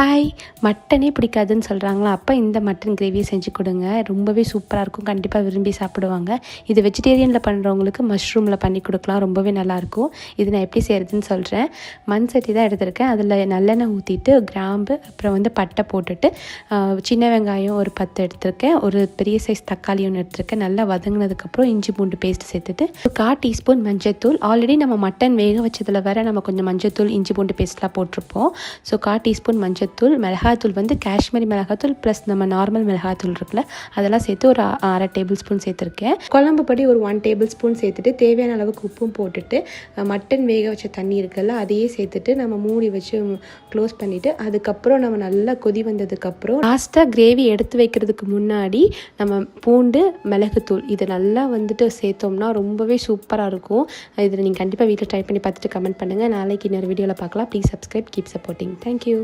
Hi, மட்டனே பிடிக்காதுன்னு சொல்கிறாங்களா? அப்போ இந்த மட்டன் கிரேவியை செஞ்சு கொடுங்க. ரொம்பவே சூப்பராக இருக்கும். கண்டிப்பாக விரும்பி சாப்பிடுவாங்க. இது வெஜிடேரியனில் பண்ணுறவங்களுக்கு மஷ்ரூமில் பண்ணி கொடுக்கலாம். ரொம்பவே நல்லாயிருக்கும். இது நான் எப்படி செய்கிறதுன்னு சொல்கிறேன். மண் சட்டி தான் எடுத்திருக்கேன். அதில் நல்லெண்ணெய் ஊற்றிட்டு கிராம்பு அப்புறம் பட்டை போட்டுட்டு சின்ன வெங்காயம் ஒரு 10 எடுத்திருக்கேன். ஒரு பெரிய சைஸ் தக்காளி ஒன்று எடுத்திருக்கேன். நல்லா வதங்கினதுக்கப்புறம் இஞ்சி பூண்டு பேஸ்ட் சேர்த்துட்டு 1/4 டீஸ்பூன் மஞ்சத்தூள். ஆல்ரெடி நம்ம மட்டன் வேக வச்சதில் வேறு நம்ம கொஞ்சம் மஞ்சத்தூள் இஞ்சி பூண்டு பேஸ்ட்லாம் போட்டிருப்போம். ஸோ 1/4 டீஸ்பூன் மஞ்சத்தூள், மிளகாத்தூள் காஷ்மீரி மிளகாத்தூள் ப்ளஸ் நம்ம நார்மல் மிளகாத்தூள் இருக்குல்ல, அதெல்லாம் சேர்த்து ஒரு 1/2 டேபிள் ஸ்பூன் சேர்த்துருக்கேன். குழம்பு படி ஒரு 1 டேபிள் ஸ்பூன் சேர்த்துட்டு தேவையான அளவுக்கு உப்பும் போட்டுட்டு மட்டன் வேக வச்ச தண்ணி இருக்குல்ல, அதையே சேர்த்துட்டு நம்ம மூடி வச்சு க்ளோஸ் பண்ணிவிட்டு அதுக்கப்புறம் நம்ம நல்லா கொதி வந்ததுக்கப்புறம் லாஸ்ட்டாக கிரேவி எடுத்து வைக்கிறதுக்கு முன்னாடி நம்ம பூண்டு மிளகுத்தூள் இது நல்லா சேர்த்தோம்னா ரொம்பவே சூப்பராக இருக்கும். இதில் நீங்கள் கண்டிப்பாக வீட்டில் ட்ரை பண்ணி பார்த்துட்டு கமெண்ட் பண்ணுங்கள். நாளைக்கு இன்னொரு வீடியோவில் பார்க்கலாம். Please subscribe, keep supporting. Thank you.